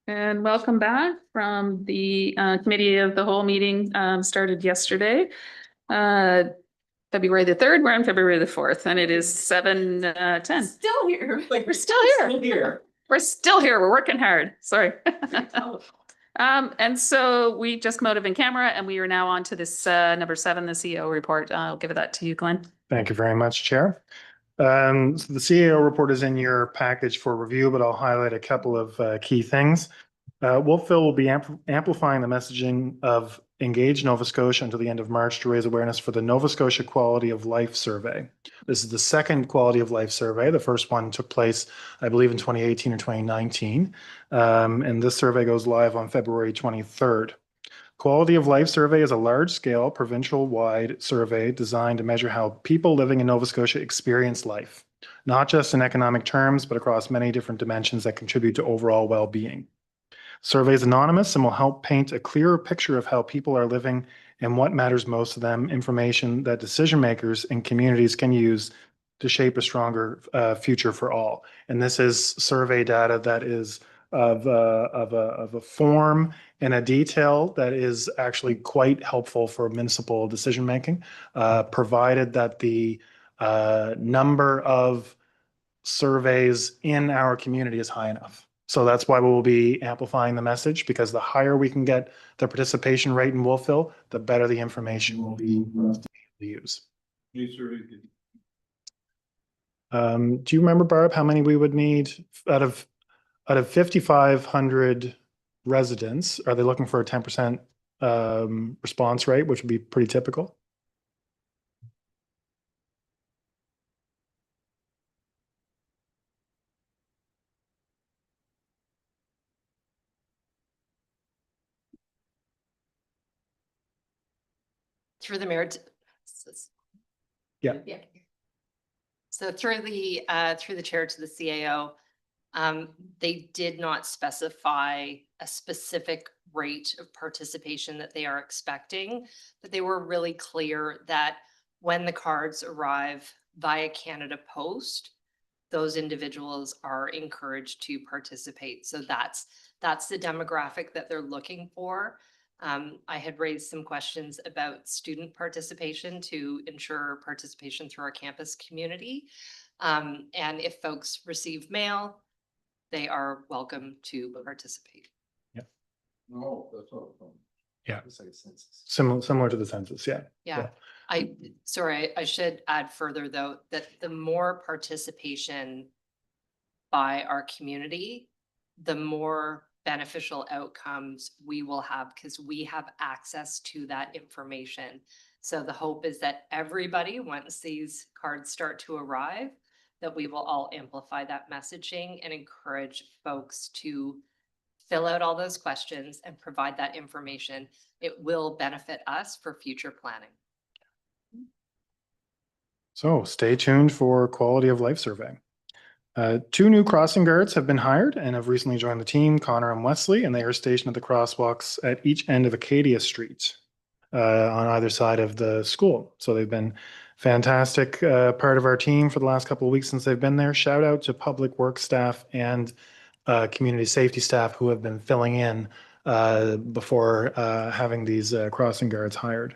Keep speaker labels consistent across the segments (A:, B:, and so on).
A: And welcome back from the committee of the whole meeting started yesterday. February the 3rd, we're on February the 4th, and it is 7:10.
B: Still here.
A: We're still here. We're still here. We're working hard. Sorry. And so we just come out of in camera and we are now on to this number 7, the CEO report. I'll give that to you, Glenn.
C: Thank you very much, Chair. So the CEO report is in your package for review, but I'll highlight a couple of key things. Wolfville will be amplifying the messaging of Engage Nova Scotia until the end of March to raise awareness for the Nova Scotia Quality of Life Survey. This is the second Quality of Life Survey. The first one took place, I believe, in 2018 or 2019. And this survey goes live on February 23rd. Quality of Life Survey is a large-scale, provincial-wide survey designed to measure how people living in Nova Scotia experience life, not just in economic terms, but across many different dimensions that contribute to overall well-being. Survey is anonymous and will help paint a clearer picture of how people are living and what matters most to them, information that decision makers and communities can use to shape a stronger future for all. And this is survey data that is of a form and a detail that is actually quite helpful for municipal decision making, provided that the number of surveys in our community is high enough. So that's why we will be amplifying the message, because the higher we can get the participation rate in Wolfville, the better the information will be for us to use. Do you remember, Barb, how many we would need out of 5,500 residents? Are they looking for a 10% response rate, which would be pretty typical?
B: Through the mayor.
C: Yeah.
B: So through the chair to the CAO, they did not specify a specific rate of participation that they are expecting, but they were really clear that when the cards arrive via Canada Post, those individuals are encouraged to participate. So that's the demographic that they're looking for. I had raised some questions about student participation to ensure participation through our campus community. And if folks receive mail, they are welcome to participate.
C: Yeah.
D: No, that's all.
C: Yeah.
D: It's like a census.
C: Similar to the census, yeah.
B: Yeah. I should add further though, that the more participation by our community, the more beneficial outcomes we will have, because we have access to that information. So the hope is that everybody, once these cards start to arrive, that we will all amplify that messaging and encourage folks to fill out all those questions and provide that information. It will benefit us for future planning.
C: So stay tuned for Quality of Life Survey. 2 new crossing guards have been hired and have recently joined the team, Connor and Wesley, and they are stationed at the crosswalks at each end of Acadia Street on either side of the school. So they've been fantastic part of our team for the last couple of weeks since they've been there. Shout out to public works staff and community safety staff who have been filling in before having these crossing guards hired.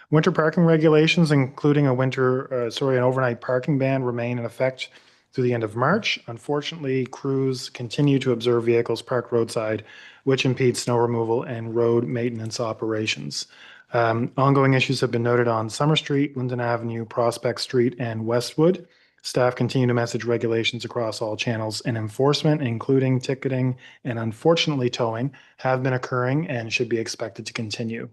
C: Winter parking regulations, including an overnight parking ban, remain in effect through the end of March. Unfortunately, crews continue to observe vehicles parked roadside, which impedes snow removal and road maintenance operations. Ongoing issues have been noted on Summer Street, Linden Avenue, Prospect Street, and Westwood. Staff continue to message regulations across all channels, and enforcement, including ticketing and unfortunately towing, have been occurring and should be expected to continue.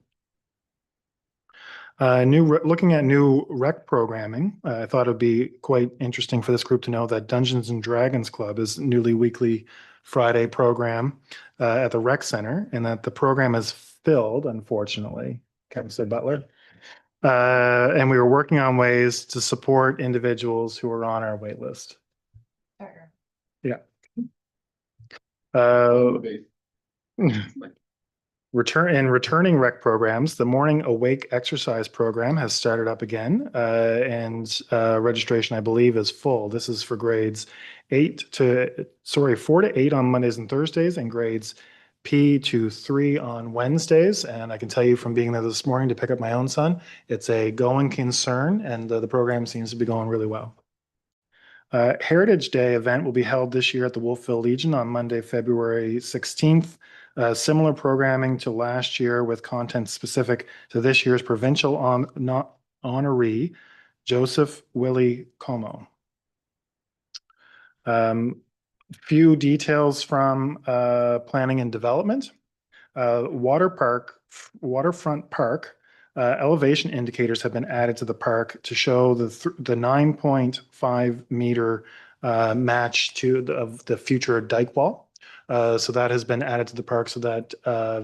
C: Looking at new rec programming, I thought it would be quite interesting for this group to know that Dungeons and Dragons Club is a newly weekly Friday program at the rec center, and that the program is filled, unfortunately, Councillor Butler. And we were working on ways to support individuals who are on our wait list.
B: Fair.
C: Yeah. Returning rec programs, the Morning Awake exercise program has started up again, and registration, I believe, is full. This is for grades 4 to 8 on Mondays and Thursdays, and grades P to 3 on Wednesdays. And I can tell you from being there this morning to pick up my own son, it's a going concern, and the program seems to be going really well. Heritage Day event will be held this year at the Wolfville Legion on Monday, February 16th. Similar programming to last year with content specific to this year's provincial honoree, Joseph Willie Como. Few details from planning and development. Waterfront Park elevation indicators have been added to the park to show the 9.5 meter match of the future dike wall. So that has been added to the park so that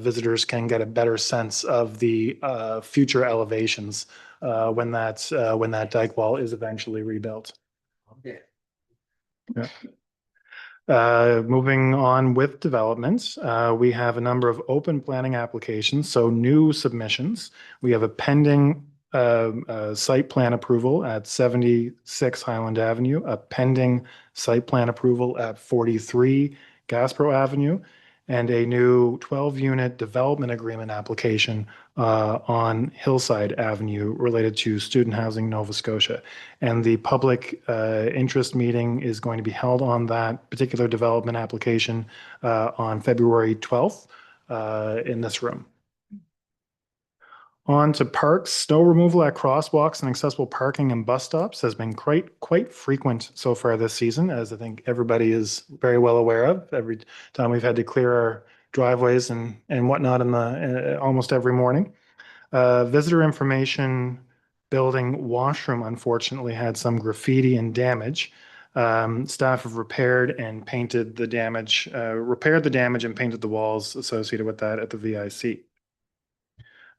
C: visitors can get a better sense of the future elevations when that dike wall is eventually rebuilt.
D: Okay.
C: Yeah. Moving on with developments, we have a number of open planning applications, so new submissions. We have a pending site plan approval at 76 Highland Avenue, a pending site plan approval at 43 Gaspro Avenue, and a new 12-unit development agreement application on Hillside Avenue related to student housing Nova Scotia. And the public interest meeting is going to be held on that particular development application on February 12th in this room. On to parks, snow removal at crosswalks and accessible parking and bus stops has been quite frequent so far this season, as I think everybody is very well aware of. Every time we've had to clear our driveways and whatnot in the almost every morning. Visitor information building washroom unfortunately had some graffiti and damage. Staff have repaired and painted the damage, and painted the walls associated with that at the VIC.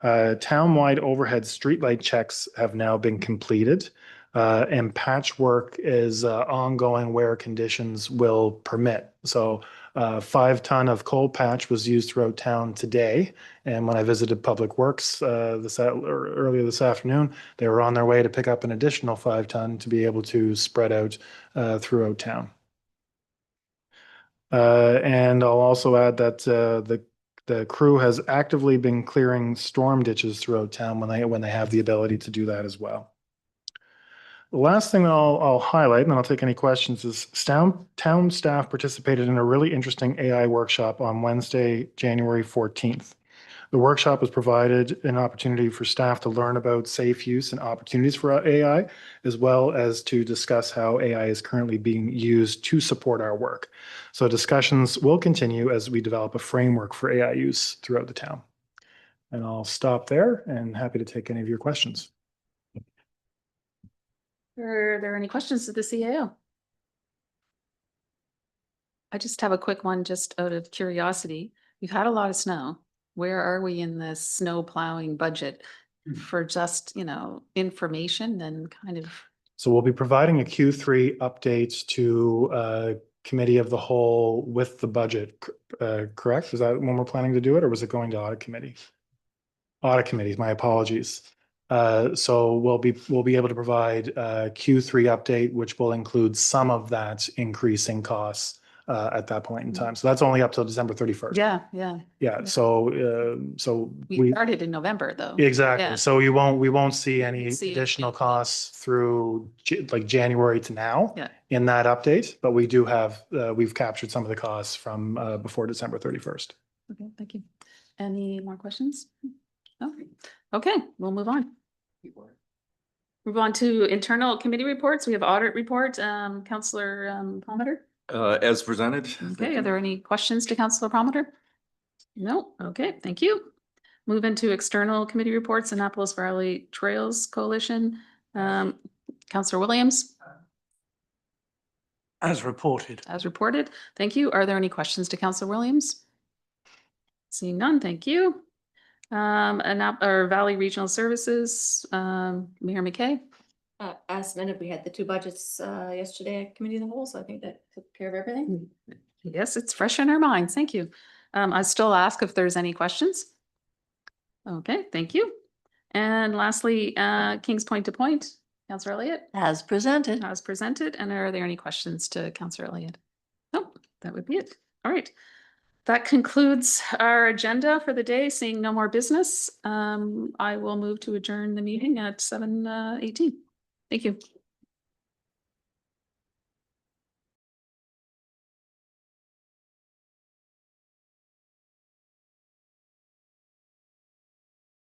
C: Town-wide overhead streetlight checks have now been completed, and patchwork is ongoing where conditions will permit. So 5 ton of coal patch was used throughout town today. And when I visited Public Works earlier this afternoon, they were on their way to pick up an additional 5 ton to be able to spread out throughout town. And I'll also add that the crew has actively been clearing storm ditches throughout town when they have the ability to do that as well. The last thing that I'll highlight, and then I'll take any questions, is town staff participated in a really interesting AI workshop on Wednesday, January 14th. The workshop has provided an opportunity for staff to learn about safe use and opportunities for AI, as well as to discuss how AI is currently being used to support our work. So discussions will continue as we develop a framework for AI use throughout the town. And I'll stop there and happy to take any of your questions.
A: Are there any questions to the CAO? I just have a quick one, just out of curiosity. We've had a lot of snow. Where are we in the snow plowing budget for just, information and kind of?
C: So we'll be providing a Q3 update to committee of the whole with the budget, correct? Is that when we're planning to do it, or was it going to audit committee? Audit committees, my apologies. So we'll be able to provide a Q3 update, which will include some of that increase in costs at that point in time. So that's only up till December 31st.
A: Yeah.
C: So
A: We started in November though.
C: exactly.
A: Yeah.
C: So we won't see any additional costs through like January to now in that update, but we do have we've captured some of the costs from before December 31st.
A: Okay, thank you. Any more questions? No? Okay, we'll move on. Move on to internal committee reports. We have audit report, Councillor Palmer.
E: As presented.
A: Okay, are there any questions to Councillor Palmer? No, okay, thank you. Move into external committee reports, Annapolis Valley Trails Coalition. Councillor Williams.
F: As reported.
A: As reported, thank you. Are there any questions to Councillor Williams? Seeing none, thank you. Valley Regional Services, Mayor McKay.
G: As amended, we had the 2 budgets yesterday at committee of the whole, so I think that took care of everything.
A: Yes, it's fresh in our minds. Thank you. I still ask if there's any questions. Okay, thank you. And lastly, Kings Point to Point, Councillor Elliott,
G: As presented.
A: as presented. And are there any questions to Councillor Elliott? No, that would be it. All right. That concludes our agenda for the day. Seeing no more business, I will move to adjourn the meeting at 7:18. Thank you.